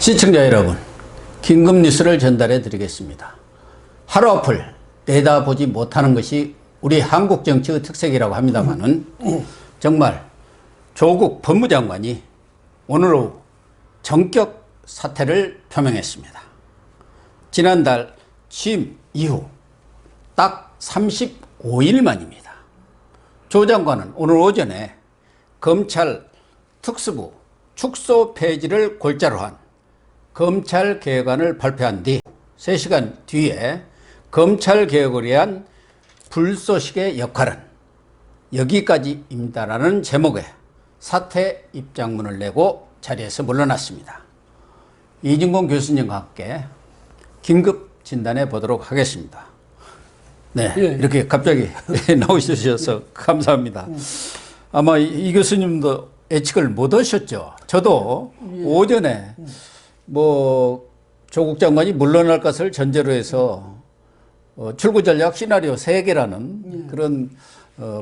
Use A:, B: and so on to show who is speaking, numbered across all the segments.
A: 시청자 여러분, 긴급 뉴스를 전달해 드리겠습니다. 하루 앞을 내다보지 못하는 것이 우리 한국 정치의 특색이라고 합니다만은 정말 조국 법무장관이 오늘 오후 전격 사퇴를 표명했습니다. 지난달 취임 이후 딱 35일 만입니다. 조 장관은 오늘 오전에 검찰 특수부 축소 폐지를 골자로 한 검찰개혁안을 발표한 뒤 3시간 뒤에 검찰개혁을 위한 불쏘시개 역할은 여기까지입니다라는 제목의 사퇴 입장문을 내고 자리에서 물러났습니다. 이진공 교수님과 함께 긴급 진단해 보도록 하겠습니다. 네, 예. 이렇게 갑자기 나오셔서 감사합니다. 아마 이 교수님도 예측을 못 하셨죠. 저도 오전에 조국 장관이 물러날 것을 전제로 해서 출구 전략 시나리오 3개라는 그런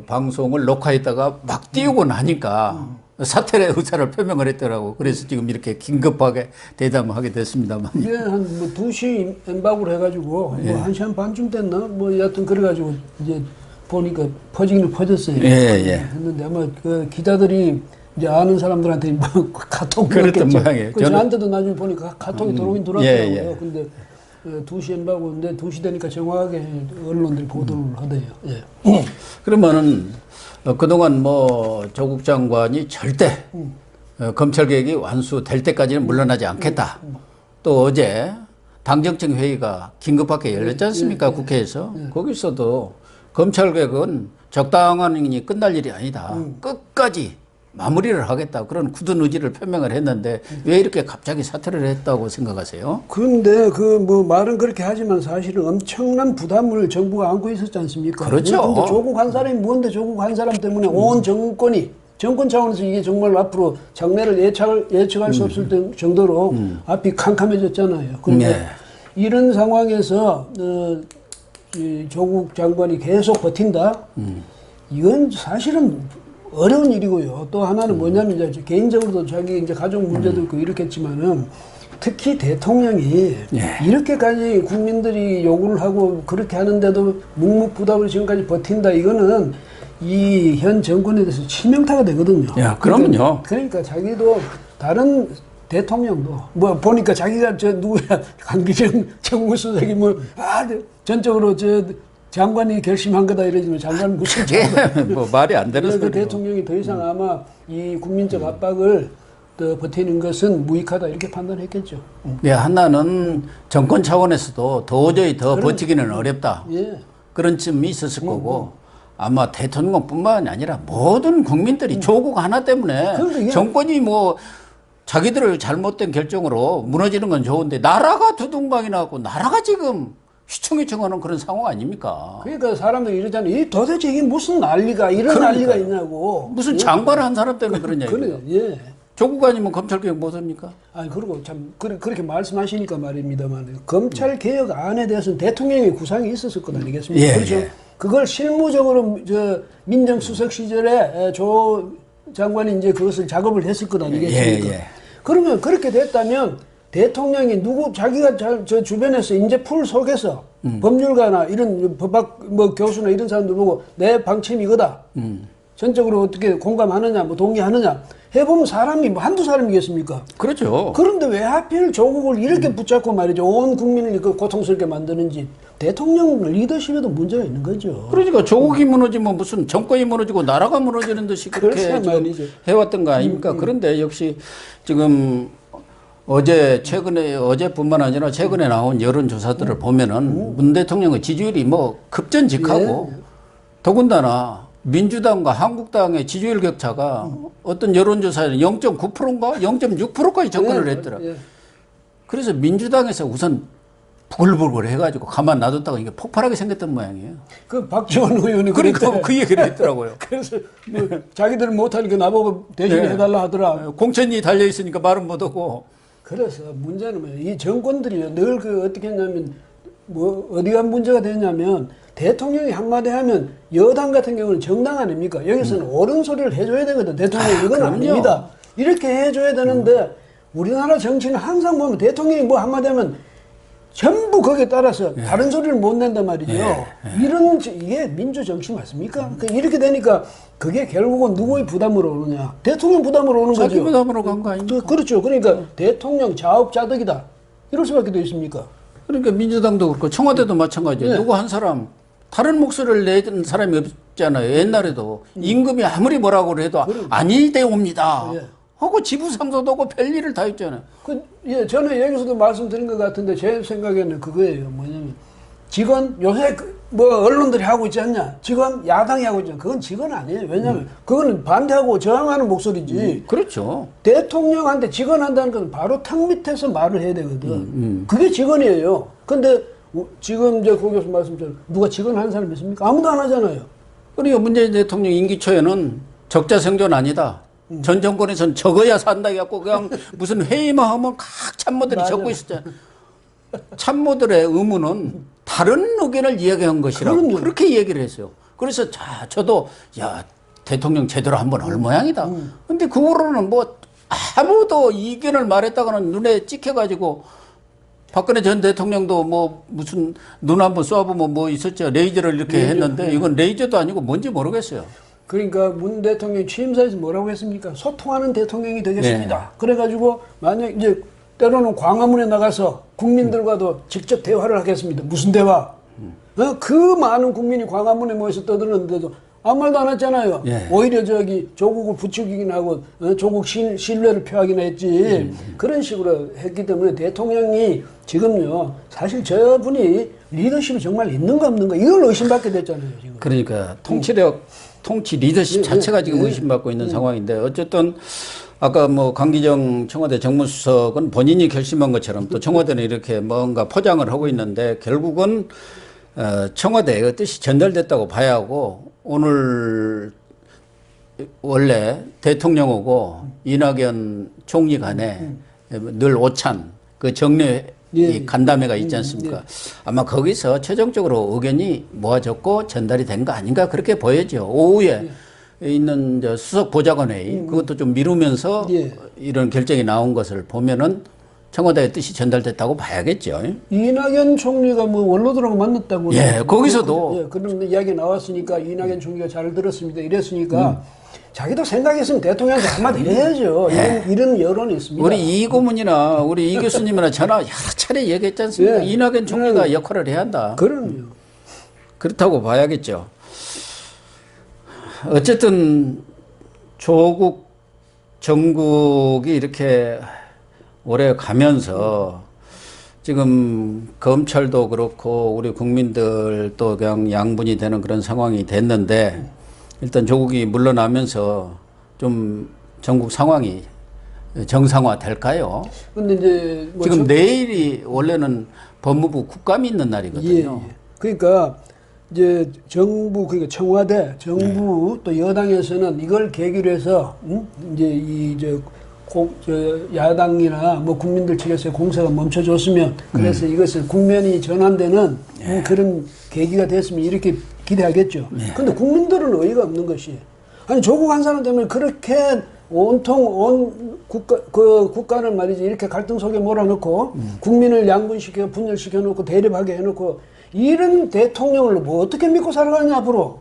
A: 방송을 녹화했다가 막 띄우고 나니까 사퇴의 의사를 표명을 했더라고. 그래서 지금 이렇게 긴급하게 대담하게 됐습니다만.
B: 예, 한 2시 엠바고를 해가지고
A: 예.
B: 1시간 반쯤 됐나? 여하튼 그래가지고 이제 보니까 퍼지기는 퍼졌어요. 했는데 아마 그 기자들이 이제 아는 사람들한테 카톡
A: 그랬던 모양이에요.
B: 저한테도 나중에 보니까 카톡이 들어오긴 들어왔더라고요. 근데 2시 엠바고인데 2시 되니까 정확하게 언론들이 보도를 하대요. 예.
A: 그러면은 그동안 조국 장관이 절대 검찰개혁이 완수될 때까지는 물러나지 않겠다. 또 어제 당정청 회의가 긴급하게 열렸지 않습니까? 국회에서. 거기서도 검찰개혁은 적당하니 끝날 일이 아니다. 끝까지 마무리를 하겠다. 그런 굳은 의지를 표명을 했는데 왜 이렇게 갑자기 사퇴를 했다고 생각하세요?
B: 그런데 말은 그렇게 하지만 사실은 엄청난 부담을 정부가 안고 있었지 않습니까?
A: 그렇죠.
B: 근데 조국 한 사람이 뭔데 조국 한 사람 때문에 온 정권이 정권 차원에서 이게 정말 앞으로 장래를 예측할 수 없을 정도로 앞이 캄캄해졌잖아요. 그런데 이런 상황에서 이 조국 장관이 계속 버틴다? 이건 사실은 어려운 일이고요. 또 하나는 뭐냐면 이제 개인적으로도 자기 이제 가족 문제도 있고 이렇겠지만은 특히 대통령이 이렇게까지 국민들이 요구를 하고 그렇게 하는데도 묵묵부답으로 지금까지 버틴다. 이거는 이 현 정권에 대해서 치명타가 되거든요.
A: 야, 그러면요.
B: 그러니까 자기도 다른 대통령도 보니까 자기가 누구야 강기정 정무수석이 전적으로 장관이 결심한 거다 이러지만 장관은 무슨
A: 말이 안 되는
B: 소리고.
A: 소리고.
B: 대통령이 더 이상 아마 이 국민적 압박을 더 버티는 것은 무익하다 이렇게 판단했겠죠.
A: 네, 하나는 정권 차원에서도 도저히 더 버티기는 어렵다. 그런 점이 있었을 거고 아마 대통령뿐만 아니라 모든 국민들이 조국 하나 때문에 정권이 자기들의 잘못된 결정으로 무너지는 건 좋은데 나라가 두둥강이 나고 나라가 지금 휘청휘청하는 그런 상황 아닙니까?
B: 그러니까 사람들이 이러잖아요. 도대체 이게 무슨 난리가 이런 난리가 있냐고.
A: 무슨 장관을 한 사람 때문에 그러냐.
B: 그래,
A: 조국 아니면 검찰개혁 못 합니까?
B: 아니 그리고 참 그렇게 말씀하시니까 말입니다만 검찰개혁 안에 대해서는 대통령의 구상이 있었을 것 아니겠습니까? 그렇죠. 그걸 실무적으로 민정수석 시절에 조 장관이 이제 그것을 작업을 했을 것 아니겠습니까? 그러면 그렇게 됐다면 대통령이 자기가 저 주변에서 이제 풀 속에서 법률가나 이런 법학 교수나 이런 사람들 보고 내 방침이 이거다. 전적으로 어떻게 공감하느냐, 동의하느냐 해보면 사람이 한두 사람이겠습니까?
A: 그렇죠.
B: 그런데 왜 하필 조국을 이렇게 붙잡고 말이죠. 온 국민을 고통스럽게 만드는지 대통령 리더십에도 문제가 있는 거죠.
A: 그러니까 조국이 무너지면 무슨 정권이 무너지고 나라가 무너지는 듯이 그렇게 해왔던 거 아닙니까? 그런데 역시 지금 어제뿐만 아니라 최근에 나온 여론조사들을 보면은 문 대통령의 지지율이 급전직하고 더군다나 민주당과 한국당의 지지율 격차가 어떤 여론조사에는 0.9%인가 0.6%까지 접근을 했더라고요. 그래서 민주당에서 우선 부글부글 해가지고 가만 놔뒀다가 이게 폭발하게 생겼던 모양이에요.
B: 박지원 의원이
A: 그러니까 그 얘기를 했더라고요.
B: 그래서 자기들은 못하니까 나보고 대신에 해달라 하더라.
A: 공천이 달려있으니까 말은 못하고.
B: 그래서 문제는 이 정권들이 늘 어떻게 했냐면 어디가 문제가 되냐면 대통령이 한마디 하면 여당 같은 경우는 정당 아닙니까? 여기서는 옳은 소리를 해줘야 되거든. 대통령이 이건 아닙니다. 이렇게 해줘야 되는데 우리나라 정치는 항상 보면 대통령이 뭐 한마디 하면 전부 거기에 따라서 다른 소리를 못 낸단 말이죠. 이게 민주 정치 맞습니까? 그러니까 이렇게 되니까 그게 결국은 누구의 부담으로 오느냐? 대통령 부담으로 오는 거죠.
A: 자기 부담으로 간 거 아닙니까?
B: 그렇죠. 그러니까 대통령 자업자득이다. 이럴 수밖에 더 있습니까?
A: 그러니까 민주당도 그렇고 청와대도 마찬가지예요. 누구 한 사람 다른 목소리를 내는 사람이 없잖아요. 옛날에도 임금이 아무리 뭐라고 해도 아니 되옵니다 하고 지부상소도 하고 별일을 다 했잖아요.
B: 저는 여기서도 말씀드린 것 같은데 제 생각에는 그거예요. 뭐냐면 직원 요새 뭐 언론들이 하고 있지 않냐? 직원 야당이 하고 있잖아. 그건 직원 아니에요. 왜냐하면 그거는 반대하고 저항하는 목소리지.
A: 그렇죠.
B: 대통령한테 직원한다는 건 바로 턱 밑에서 말을 해야 되거든. 그게 직원이에요. 근데 지금 이제 고 교수 말씀처럼 누가 직원하는 사람이 있습니까? 아무도 안 하잖아요.
A: 그러니까 문재인 대통령 임기 초에는 적자생존 아니다. 전 정권에서는 적어야 산다 해갖고 그냥 무슨 회의만 하면 각 참모들이 적고 있었잖아요. 참모들의 의무는 다른 의견을 이야기한 것이라고
B: 그럼요.
A: 그렇게 얘기를 했어요. 그래서 저도 야 대통령 제대로 한번 할 모양이다. 근데 그거로는 뭐 아무도 이견을 말했다가는 눈에 찍혀가지고 박근혜 전 대통령도 뭐 무슨 눈 한번 쏴보면 뭐 있었죠. 레이저를 이렇게 했는데 이건 레이저도 아니고 뭔지 모르겠어요.
B: 그러니까 문 대통령이 취임사에서 뭐라고 했습니까? 소통하는 대통령이 되겠습니다. 그래가지고 만약 이제 때로는 광화문에 나가서 국민들과도 직접 대화를 하겠습니다. 무슨 대화? 그 많은 국민이 광화문에 모여서 떠드는데도 아무 말도 안 했잖아요. 오히려 조국을 부추기긴 하고 조국 신뢰를 표하긴 했지. 그런 식으로 했기 때문에 대통령이 지금요 사실 저분이 리더십이 정말 있는가 없는가 이걸 의심받게 됐잖아요. 지금.
A: 그러니까 통치 리더십 자체가 지금 의심받고 있는 상황인데 어쨌든 아까 뭐 강기정 청와대 정무수석은 본인이 결심한 것처럼 또 청와대는 이렇게 뭔가 포장을 하고 있는데 결국은 청와대의 뜻이 전달됐다고 봐야 하고 오늘 원래 대통령하고 이낙연 총리 간에 늘 오찬 그 정례 이 간담회가 있지 않습니까? 아마 거기서 최종적으로 의견이 모아졌고 전달이 된 거 아닌가 그렇게 보여죠. 오후에 있는 수석 보좌관 회의 그것도 좀 미루면서 이런 결정이 나온 것을 보면은 청와대의 뜻이 전달됐다고 봐야겠죠.
B: 이낙연 총리가 뭐 원로들하고 만났다고.
A: 거기서도
B: 그런 이야기 나왔으니까 이낙연 총리가 잘 들었습니다. 이랬으니까 자기도 생각했으면 대통령한테 한마디 해야죠. 이런 여론이 있습니다.
A: 우리 이 고문이나 우리 이 교수님이나 전화 여러 차례 얘기했지 않습니까? 이낙연 총리가 역할을 해야 한다.
B: 그럼요.
A: 그렇다고 봐야겠죠. 어쨌든 조국 정국이 이렇게 오래 가면서 지금 검찰도 그렇고 우리 국민들도 그냥 양분이 되는 그런 상황이 됐는데 일단 조국이 물러나면서 좀 전국 상황이 정상화 될까요?
B: 근데 이제 뭐
A: 지금 내일이 원래는 법무부 국감이 있는 날이거든요.
B: 그러니까 이제 정부 그러니까 청와대 정부 또 여당에서는 이걸 계기로 해서 이제 야당이나 뭐 국민들 측에서의 공세가 멈춰줬으면 그래서 이것을 국면이 전환되는 그런 계기가 됐으면 이렇게 기대하겠죠. 근데 국민들은 의의가 없는 것이 아니 조국 한 사람 때문에 그렇게 온통 온 국가를 말이지 이렇게 갈등 속에 몰아넣고 국민을 양분시켜 분열시켜 놓고 대립하게 해놓고 이런 대통령을 뭐 어떻게 믿고 살아가냐 앞으로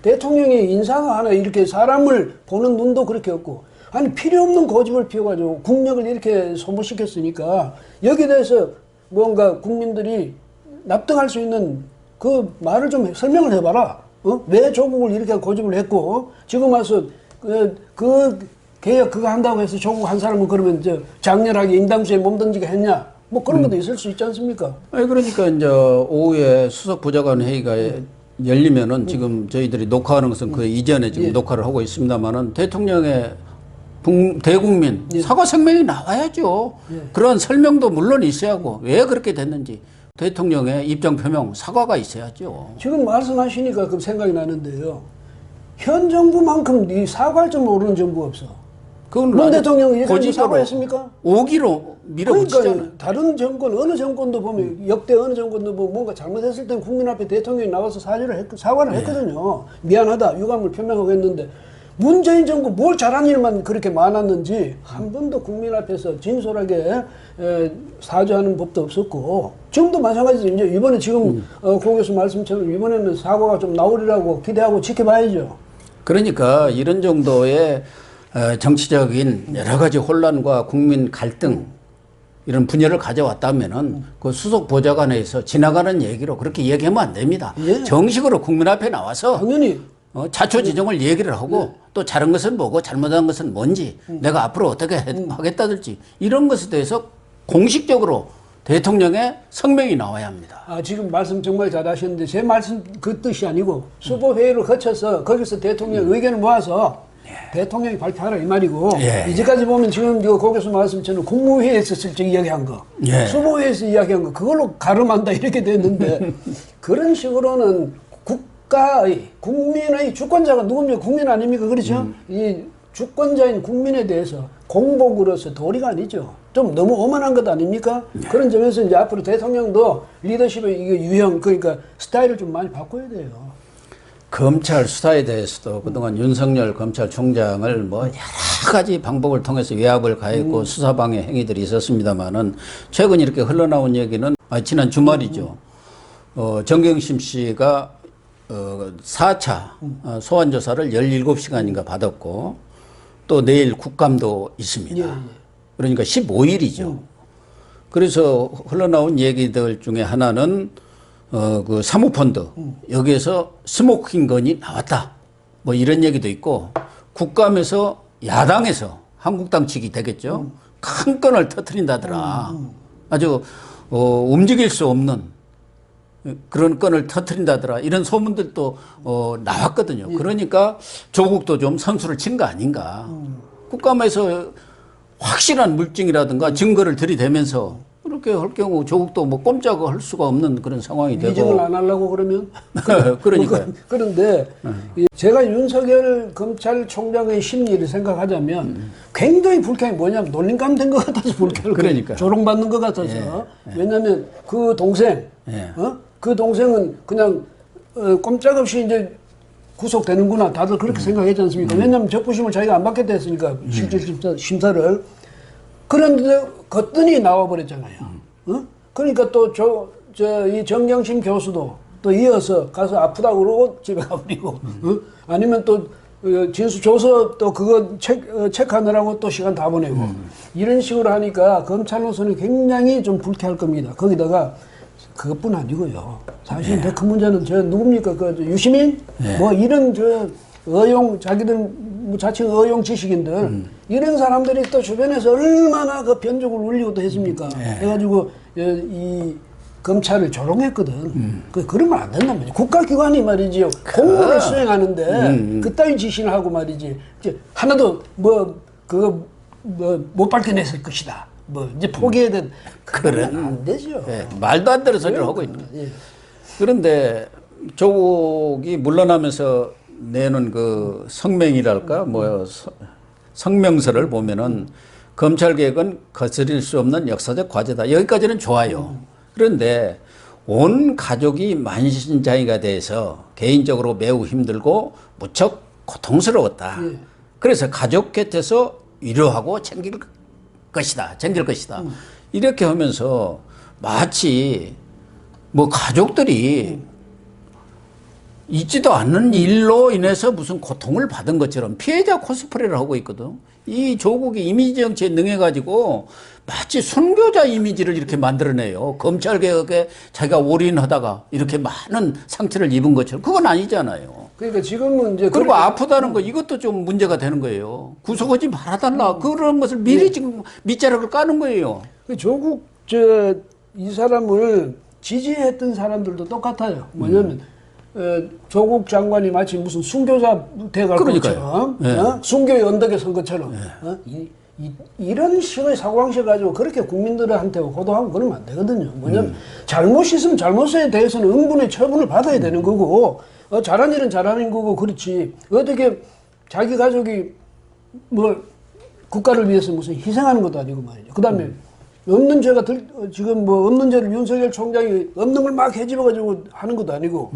B: 대통령이 인사가 하나 이렇게 사람을 보는 눈도 그렇게 없고 아니 필요 없는 고집을 피워가지고 국력을 이렇게 소모시켰으니까 여기에 대해서 뭔가 국민들이 납득할 수 있는 그 말을 좀 설명을 해봐라. 왜 조국을 이렇게 고집을 했고 지금 와서 그 개혁 그거 한다고 해서 조국 한 사람은 그러면 장렬하게 인당수에 몸던지게 했냐? 뭐 그런 것도 있을 수 있지 않습니까?
A: 아니 그러니까 이제 오후에 수석 보좌관 회의가 열리면은 지금 저희들이 녹화하는 것은 그 이전에 지금 녹화를 하고 있습니다만은 대통령의 대국민 사과声明이 나와야죠. 그런 설명도 물론 있어야 하고 왜 그렇게 됐는지 대통령의 입장 표명 사과가 있어야죠.
B: 지금 말씀하시니까 그 생각이 나는데요. 현 정부만큼 이 사과할 줄 모르는 정부가 없어. 문 대통령이 이렇게 사과했습니까?
A: 오기로 밀어붙이잖아요.
B: 그러니까 다른 정권 어느 정권도 보면 역대 어느 정권도 뭐 뭔가 잘못했을 땐 국민 앞에 대통령이 나와서 사과를 했거든요. 미안하다 유감을 표명하고 했는데 문재인 정부 뭘 잘한 일만 그렇게 많았는지 한 번도 국민 앞에서 진솔하게 사죄하는 법도 없었고, 지금도 마찬가지죠. 이제 이번에 지금 고 교수 말씀처럼 이번에는 사과가 좀 나오리라고 기대하고 지켜봐야죠.
A: 그러니까 이런 정도의 정치적인 여러 가지 혼란과 국민 갈등 이런 분열을 가져왔다면은 그 수석 보좌관에서 지나가는 얘기로 그렇게 얘기하면 안 됩니다.
B: 예.
A: 정식으로 국민 앞에 나와서
B: 당연히
A: 자초지종을 얘기를 하고 또 잘한 것은 뭐고 잘못한 것은 뭔지 내가 앞으로 어떻게 하겠다든지 이런 것에 대해서 공식적으로 대통령의 성명이 나와야 합니다.
B: 지금 말씀 정말 잘하셨는데 제 말씀 그 뜻이 아니고 수보회의를 거쳐서 거기서 대통령 의견을 모아서 대통령이 발표하라 이 말이고, 이제까지 보면 지금 고 교수 말씀처럼 국무회의에서 슬쩍 이야기한 거, 수보회의에서 이야기한 거 그걸로 가름한다 이렇게 됐는데 그런 식으로는 국가의 국민의 주권자가 누굽니까? 국민 아닙니까? 그렇죠? 이 주권자인 국민에 대해서 공복으로서 도리가 아니죠. 좀 너무 오만한 것 아닙니까? 그런 점에서 이제 앞으로 대통령도 리더십의 이게 유형, 그러니까 스타일을 좀 많이 바꿔야 돼요.
A: 검찰 수사에 대해서도 그동안 윤석열 검찰총장을 뭐 여러 가지 방법을 통해서 외압을 가했고 수사방해 행위들이 있었습니다만은 최근 이렇게 흘러나온 얘기는 지난 주말이죠. 정경심 씨가 4차 소환조사를 17시간인가 받았고 또 내일 국감도 있습니다. 그러니까 15일이죠. 그래서 흘러나온 얘기들 중에 하나는 그 사모펀드 여기에서 스모킹 건이 나왔다. 뭐 이런 얘기도 있고 국감에서 야당에서 한국당 측이 되겠죠. 큰 건을 터뜨린다더라. 아주 움직일 수 없는 그런 건을 터뜨린다더라. 이런 소문들도 나왔거든요. 그러니까 조국도 좀 선수를 친 거 아닌가. 국감에서 확실한 물증이라든가 증거를 들이대면서 그렇게 할 경우 조국도 뭐 꼼짝을 할 수가 없는 그런 상황이 되고.
B: 위증을 안 하려고 그러면?
A: 그러니까요.
B: 그런데 제가 윤석열 검찰총장의 심리를 생각하자면 굉장히 불쾌한 게 뭐냐면 놀림감 된 것 같아서 불쾌할
A: 그러니까.
B: 조롱받는 것 같아서. 왜냐하면 그 동생, 그 동생은 그냥 꼼짝없이 이제 구속되는구나. 다들 그렇게 생각했지 않습니까? 왜냐하면 적부심을 자기가 안 받겠다 했으니까 실질 심사를. 그런데 거뜬히 나와버렸잖아요. 그러니까 또 이 정경심 교수도 또 이어서 가서 아프다고 그러고 집에 가버리고, 아니면 또 진술 줘서 또 그거 체크하느라고 또 시간 다 보내고, 이런 식으로 하니까 검찰로서는 굉장히 좀 불쾌할 겁니다. 거기다가 그것뿐 아니고요. 사실 더 큰 문제는 누굽니까? 그 유시민? 뭐 이런 자기들 자칭 의용 지식인들, 이런 사람들이 또 주변에서 얼마나 그 변죽을 울리고 또 했습니까? 해가지고 이 검찰을 조롱했거든. 그러면 안 된단 말이지. 국가기관이 말이지요. 공무를 수행하는데 그따위 지시를 하고 말이지. 이제 하나도 못 밝혀냈을 것이다. 이제 포기해야 된. 그러면 안 되죠.
A: 말도 안 되는 소리를 하고 있는 거예요. 그런데 조국이 물러나면서 내는 그 성명이랄까 성명서를 보면은 검찰개혁은 거스릴 수 없는 역사적 과제다. 여기까지는 좋아요. 그런데 온 가족이 만신장애가 돼서 개인적으로 매우 힘들고 무척 고통스러웠다. 그래서 가족 곁에서 위로하고 챙길 것이다. 이렇게 하면서 마치 뭐 가족들이 있지도 않는 일로 인해서 무슨 고통을 받은 것처럼 피해자 코스프레를 하고 있거든. 이 조국이 이미지 정치에 능해가지고 마치 순교자 이미지를 이렇게 만들어내요. 검찰개혁에 자기가 올인하다가 이렇게 많은 상처를 입은 것처럼. 그건 아니잖아요.
B: 그러니까 지금은 이제.
A: 그리고 아프다는 거 이것도 좀 문제가 되는 거예요. 구속하지 말아달라. 그런 것을 미리 지금 밑자락을 까는 거예요.
B: 조국 이 사람을 지지했던 사람들도 똑같아요. 뭐냐면 조국 장관이 마치 무슨 순교자 돼갈 것처럼, 순교의 언덕에 선 것처럼, 이런 식의 사고방식 가지고 그렇게 국민들한테 호도하고 그러면 안 되거든요. 뭐냐면 잘못 있으면 잘못에 대해서는 응분의 처분을 받아야 되는 거고, 잘한 일은 잘하는 거고, 그렇지. 어떻게 자기 가족이 국가를 위해서 무슨 희생하는 것도 아니고 말이죠. 그 다음에 없는 죄가 지금 없는 죄를 윤석열 총장이 없는 걸 막 해집어가지고 하는 것도 아니고,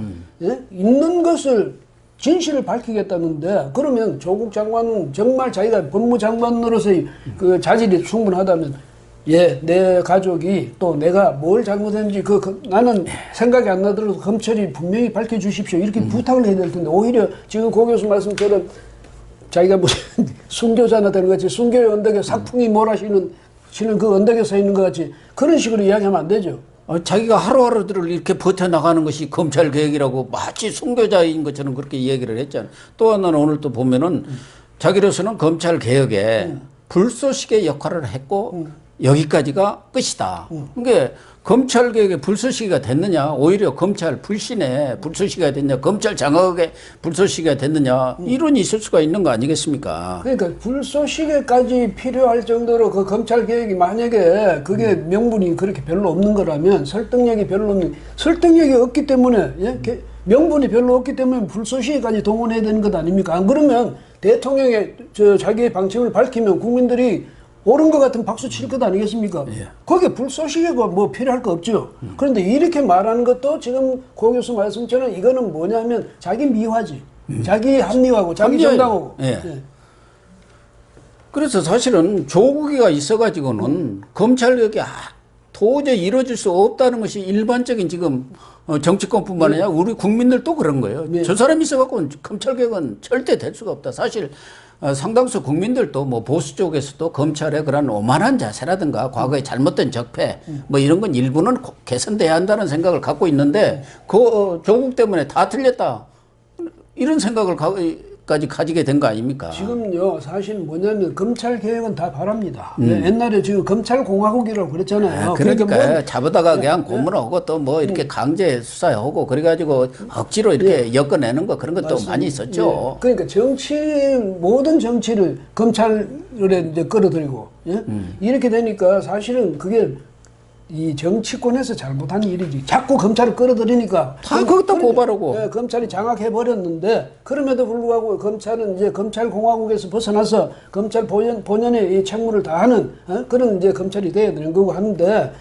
B: 있는 것을 진실을 밝히겠다는데 그러면 조국 장관은 정말 자기가 법무장관으로서의 그 자질이 충분하다면 예, 내 가족이 또 내가 뭘 잘못했는지 나는 생각이 안 나더라도 검찰이 분명히 밝혀주십시오 이렇게 부탁을 해야 될 텐데 오히려 지금 고 교수 말씀처럼 자기가 무슨 순교자나 되는 것 같이 순교의 언덕에 sak풍이 몰아치는 그 언덕에 서 있는 것 같이 그런 식으로 이야기하면 안 되죠.
A: 자기가 하루하루들을 이렇게 버텨나가는 것이 검찰 개혁이라고 마치 순교자인 것처럼 그렇게 얘기를 했잖아요. 또 하나는 오늘 또 보면은 자기로서는 검찰 개혁에 불쏘시개 역할을 했고 여기까지가 끝이다. 그러니까 검찰 개혁에 불쏘시개가 됐느냐, 오히려 검찰 불신에 불쏘시개가 됐느냐, 검찰 장악에 불쏘시개가 됐느냐, 이론이 있을 수가 있는 거 아니겠습니까?
B: 그러니까 불쏘시개까지 필요할 정도로 그 검찰 개혁이 만약에 그게 명분이 그렇게 별로 없는 거라면 설득력이 별로 없는, 설득력이 없기 때문에 예? 명분이 별로 없기 때문에 불쏘시개까지 동원해야 되는 것 아닙니까? 안 그러면 대통령의 자기의 방침을 밝히면 국민들이 옳은 것 같은 박수 칠 것 아니겠습니까?
A: 예.
B: 거기에 불쏘시개가 뭐 필요할 거 없죠. 그런데 이렇게 말하는 것도 지금 고 교수 말씀처럼 이거는 뭐냐면 자기 미화지. 자기 합리화고 자기 정당하고.
A: 예.
B: 예.
A: 그래서 사실은 조국이가 있어가지고는 검찰 개혁이 도저히 이루어질 수 없다는 것이 일반적인 지금 정치권뿐만 아니라 우리 국민들도 그런 거예요.
B: 네.
A: 저 사람이 있어갖고 검찰 개혁은 절대 될 수가 없다. 사실 상당수 국민들도 뭐 보수 쪽에서도 검찰의 그런 오만한 자세라든가 과거에 잘못된 적폐 뭐 이런 건 일부는 개선돼야 한다는 생각을 갖고 있는데 그 조국 때문에 다 틀렸다. 이런 생각을 까지 가지게 된 거 아닙니까?
B: 지금요, 사실 뭐냐면 검찰 개혁은 다 바랍니다. 옛날에 지금 검찰 공화국이라고 그랬잖아요.
A: 그러니까 잡아다가 그냥 고문하고 또 뭐 이렇게 강제 수사하고 그래가지고 억지로 이렇게 엮어내는 거 그런 것도 많이 있었죠.
B: 예. 그러니까 모든 정치를 검찰에 이제 끌어들이고 예? 이렇게 되니까 사실은 그게 이 정치권에서 잘못한 일이지. 자꾸 검찰을 끌어들이니까.
A: 다 그것도 고발하고.
B: 네, 검찰이 장악해버렸는데, 그럼에도 불구하고 검찰은 이제 검찰공화국에서 벗어나서 검찰 본연의 이 책무를 다하는 그런 이제 검찰이 돼야 되는 거고 하는데,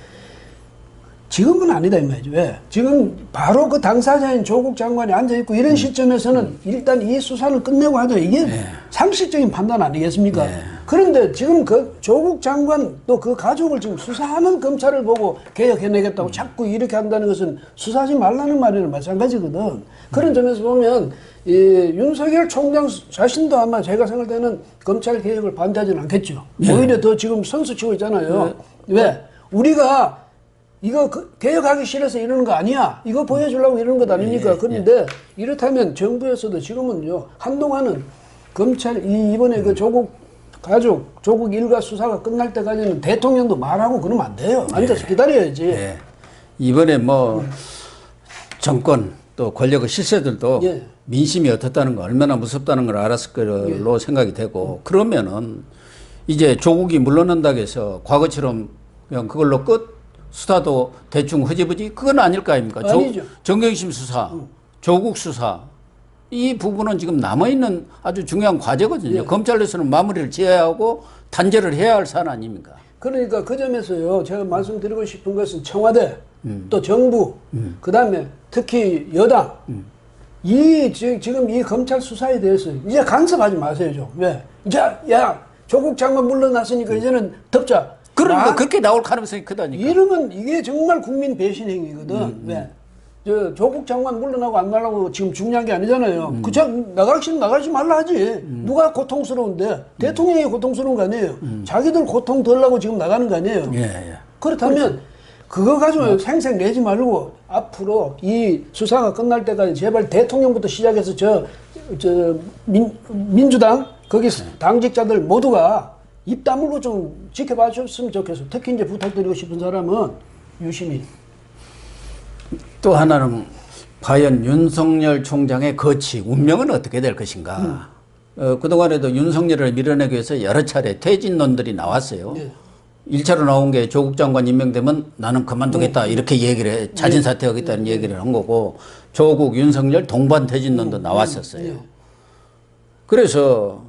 B: 지금은 아니다 이 말이죠. 왜? 지금 바로 그 당사자인 조국 장관이 앉아있고 이런 시점에서는 일단 이 수사를 끝내고 하자. 이게 상식적인 판단 아니겠습니까? 그런데 지금 그 조국 장관 또 그 가족을 지금 수사하는 검찰을 보고 개혁해내겠다고 자꾸 이렇게 한다는 것은 수사하지 말라는 말이랑 마찬가지거든. 그런 점에서 보면 이 윤석열 총장 자신도 아마 제가 생각할 때는 검찰 개혁을 반대하지는 않겠죠. 오히려 더 지금 선수치고 있잖아요. 왜? 우리가 이거 개혁하기 싫어서 이러는 거 아니야. 이거 보여주려고 이러는 것 아닙니까? 그런데 이렇다면 정부에서도 지금은요, 한동안은 검찰, 이번에 그 조국 일가 수사가 끝날 때까지는 대통령도 말하고 그러면 안 돼요. 앉아서 기다려야지.
A: 이번에 뭐 정권 또 권력의 실세들도 민심이 어떻다는 거 얼마나 무섭다는 걸 알았을 걸로 생각이 되고 그러면은 이제 조국이 물러난다고 해서 과거처럼 그냥 그걸로 끝 수사도 대충 흐지부지 그건 아닐 거 아닙니까?
B: 아니죠.
A: 정경심 수사, 조국 수사 이 부분은 지금 남아있는 아주 중요한 과제거든요. 검찰에서는 마무리를 지어야 하고 단죄를 해야 할 사안 아닙니까?
B: 그러니까 그 점에서요, 제가 말씀드리고 싶은 것은 청와대, 또 정부, 그 다음에 특히 여당, 지금 이 검찰 수사에 대해서 이제 간섭하지 마세요, 좀. 왜? 이제, 조국 장관 물러났으니까 이제는 덮자.
A: 그러니까 그렇게 나올 가능성이 크다니까.
B: 이러면 이게 정말 국민 배신 행위거든. 왜? 조국 장관 물러나고 안 나라고 지금 중요한 게 아니잖아요. 나가지 말라 하지. 누가 고통스러운데? 대통령이 고통스러운 거 아니에요. 자기들 고통 덜 나고 지금 나가는 거 아니에요. 그렇다면 그거 가지고 생색 내지 말고 앞으로 이 수사가 끝날 때까지 제발 대통령부터 시작해서 민주당 거기 당직자들 모두가 입 다물고 좀 지켜봐 줬으면 좋겠어. 특히 이제 부탁드리고 싶은 사람은 유시민.
A: 또 하나는 과연 윤석열 총장의 거취, 운명은 어떻게 될 것인가. 그동안에도 윤석열을 밀어내기 위해서 여러 차례 퇴진론들이 나왔어요. 1차로 나온 게 조국 장관 임명되면 나는 그만두겠다 이렇게 얘기를 자진 사퇴하겠다는 얘기를 한 거고 조국, 윤석열 동반 퇴진론도 나왔었어요. 그래서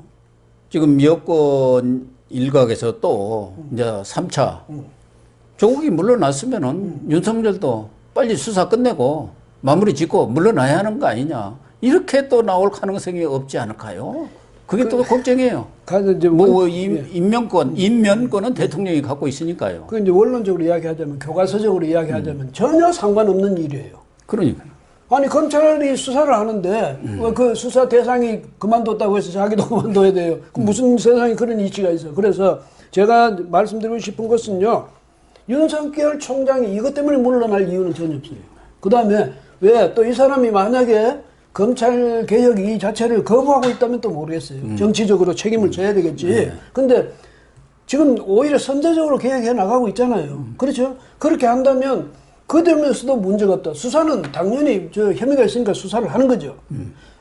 A: 지금 여권 일각에서 또 이제 3차 조국이 물러났으면은 윤석열도 빨리 수사 끝내고 마무리 짓고 물러나야 하는 거 아니냐 이렇게 또 나올 가능성이 없지 않을까요? 그게 또 걱정이에요.
B: 가서 이제
A: 임면권은 대통령이 갖고 있으니까요.
B: 그 이제 원론적으로 이야기하자면 교과서적으로 이야기하자면 전혀 상관없는 일이에요.
A: 그러니까.
B: 아니 검찰이 수사를 하는데 그 수사 대상이 그만뒀다고 해서 자기도 그만둬야 돼요. 그 무슨 세상에 그런 이치가 있어. 그래서 제가 말씀드리고 싶은 것은요. 윤석열 총장이 이것 때문에 물러날 이유는 전혀 없어요. 그다음에 왜 또 이 사람이 만약에 검찰 개혁 이 자체를 거부하고 있다면 또 모르겠어요. 정치적으로 책임을 져야 되겠지. 근데 지금 오히려 선제적으로 개혁해 나가고 있잖아요. 그렇죠? 그렇게 한다면 그 점에서도 문제가 없다. 수사는 당연히 저 혐의가 있으니까 수사를 하는 거죠.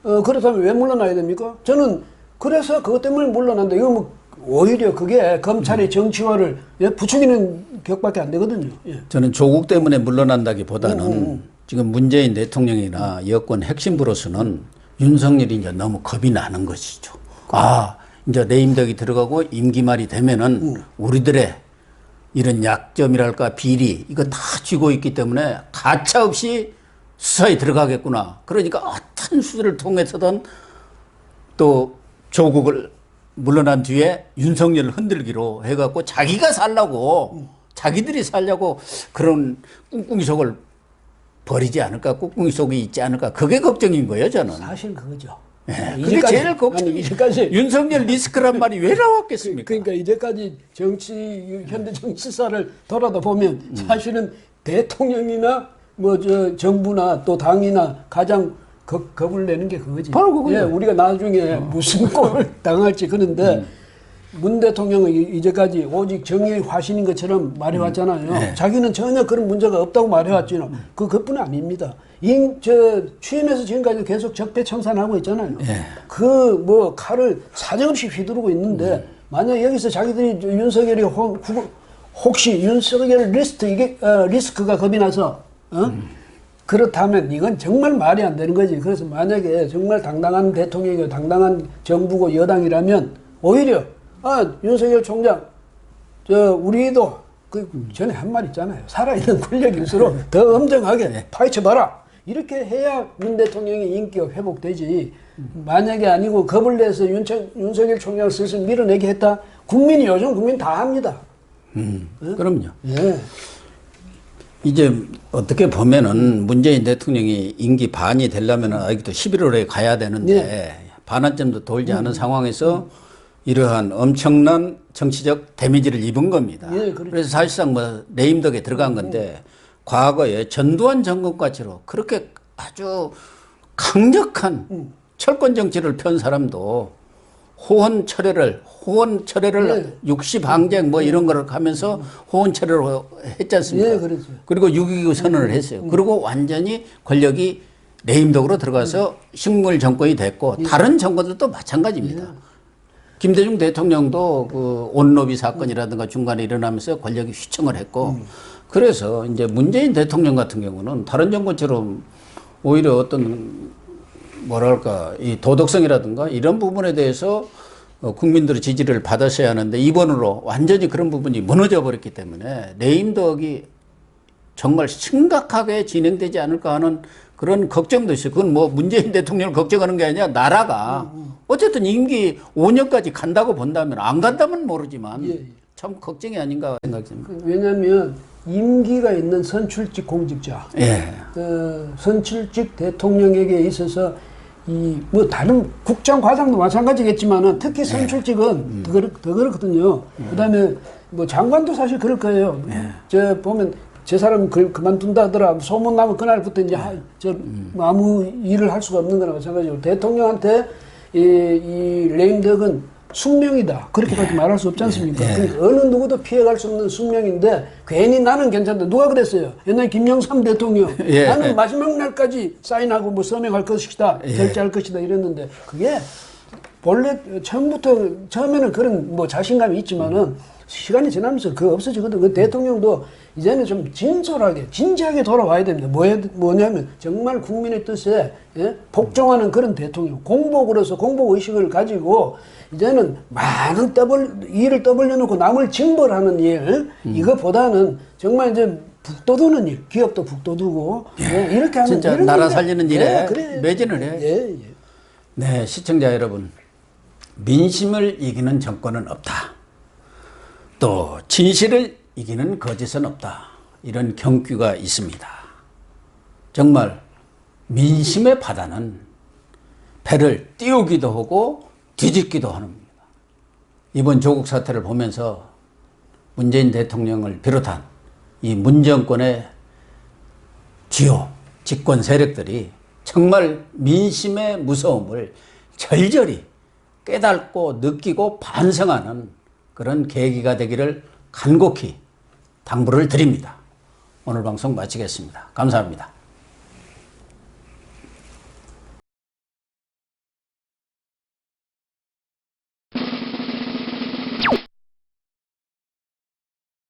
B: 그렇다면 왜 물러나야 됩니까? 저는 그래서 그것 때문에 물러난다. 이거 뭐 오히려 그게 검찰의 정치화를 부추기는 격밖에 안 되거든요. 예.
A: 저는 조국 때문에 물러난다기보다는 지금 문재인 대통령이나 여권 핵심부로서는 윤석열이 이제 너무 겁이 나는 것이죠. 아, 이제 레임덕이 들어가고 임기 말이 되면은 우리들의 이런 약점이랄까 비리 이거 다 쥐고 있기 때문에 가차없이 수사에 들어가겠구나. 그러니까 어떤 수사를 통해서든 또 조국을 물러난 뒤에 윤석열을 흔들기로 해갖고 자기가 살라고 자기들이 살려고 그런 꿍꿍이 속을 버리지 않을까, 꿍꿍이 속이 있지 않을까. 그게 걱정인 거예요, 저는.
B: 사실 그거죠.
A: 네, 그게 제일 걱정이.
B: 이제까지
A: 윤석열 리스크란 말이 왜 나왔겠습니까?
B: 그러니까 이제까지 현대 정치사를 돌아다 보면 사실은 대통령이나 뭐 저 정부나 또 당이나 가장 겁을 내는 게 그거지.
A: 바로 그거죠.
B: 예, 우리가 나중에 무슨 꼴을 당할지. 그런데 문 대통령은 이제까지 오직 정의의 화신인 것처럼 말해왔잖아요.
A: 네.
B: 자기는 전혀 그런 문제가 없다고 말해왔지만 그것뿐 아닙니다. 취임해서 지금까지 계속 적폐청산하고 있잖아요.
A: 네.
B: 그 뭐 칼을 사정없이 휘두르고 있는데 만약 여기서 자기들이 윤석열이 혹시 윤석열 리스크가 겁이 나서 그렇다면 이건 정말 말이 안 되는 거지. 그래서 만약에 정말 당당한 대통령이고 당당한 정부고 여당이라면 오히려 윤석열 총장 우리도 그 전에 한 말 있잖아요. 살아있는 권력일수록 더 엄정하게 파헤쳐봐라. 이렇게 해야 윤 대통령의 인기가 회복되지. 만약에 아니고 겁을 내서 윤석열 총장을 슬슬 밀어내게 했다. 요즘 국민 다 합니다.
A: 그럼요.
B: 예.
A: 이제 어떻게 보면은 문재인 대통령이 임기 반이 되려면 아직도 11월에 가야 되는데 반환점도 돌지 않은 상황에서 이러한 엄청난 정치적 데미지를 입은 겁니다.
B: 예, 그렇죠.
A: 그래서 사실상 뭐 레임덕에 들어간 건데 과거에 전두환 정권까지로 그렇게 아주 강력한 철권 정치를 편 사람도 호원 철회를 60항쟁 뭐 이런 거를 가면서 호원 철회를 했지 않습니까?
B: 예, 그렇죠.
A: 그리고 6.29 선언을 했어요. 그리고 완전히 권력이 레임덕으로 들어가서 식물 정권이 됐고 다른 정권들도 마찬가지입니다. 김대중 대통령도 그 온로비 사건이라든가 중간에 일어나면서 권력이 휘청을 했고 그래서 이제 문재인 대통령 같은 경우는 다른 정권처럼 오히려 어떤 뭐랄까 이 도덕성이라든가 이런 부분에 대해서 국민들의 지지를 받았어야 하는데 이번으로 완전히 그런 부분이 무너져 버렸기 때문에 레임덕이 정말 심각하게 진행되지 않을까 하는 그런 걱정도 있어요. 그건 뭐 문재인 대통령을 걱정하는 게 아니라 나라가 어쨌든 임기 5년까지 간다고 본다면 안 간다면 모르지만 참 걱정이 아닌가 생각됩니다.
B: 왜냐하면 임기가 있는 선출직 공직자, 선출직 대통령에게 있어서 뭐 다른 국장 과장도 마찬가지겠지만은 특히 선출직은 더 그렇거든요. 그다음에 뭐 장관도 사실 그럴 거예요. 저 보면 제 사람 그만둔다 하더라. 소문 나면 그날부터 이제 아무 일을 할 수가 없는 거나 마찬가지로 대통령한테 이 레임덕은 숙명이다. 그렇게밖에 말할 수 없지 않습니까? 그러니까 어느 누구도 피해갈 수 없는 숙명인데 괜히 나는 괜찮다. 누가 그랬어요? 옛날 김영삼 대통령 나는 마지막 날까지 사인하고 뭐 서명할 것이다. 결재할 것이다 이랬는데 그게 본래 처음에는 그런 뭐 자신감이 있지만은 시간이 지나면서 그거 없어지거든. 그 대통령도 이제는 좀 진지하게 돌아와야 됩니다. 뭐냐면 정말 국민의 뜻에 복종하는 그런 대통령, 공복으로서 공복의식을 가지고 이제는 많은 일을 떠벌려 놓고 남을 징벌하는 일, 이거보다는 정말 이제 북돋우는 일, 기업도 북돋우고 이렇게 하는
A: 진짜
B: 이런
A: 나라
B: 건데.
A: 살리는 일에
B: 그래.
A: 매진을 해.
B: 예, 예.
A: 네, 시청자 여러분. 민심을 이기는 정권은 없다. 또 진실을 이기는 거짓은 없다. 이런 경규가 있습니다. 정말 민심의 바다는 배를 띄우기도 하고 뒤집기도 합니다. 이번 조국 사태를 보면서 문재인 대통령을 비롯한 이 문정권의 주요 집권 세력들이 정말 민심의 무서움을 절절히 깨닫고 느끼고 반성하는 그런 계기가 되기를 간곡히 당부를 드립니다. 오늘 방송 마치겠습니다. 감사합니다.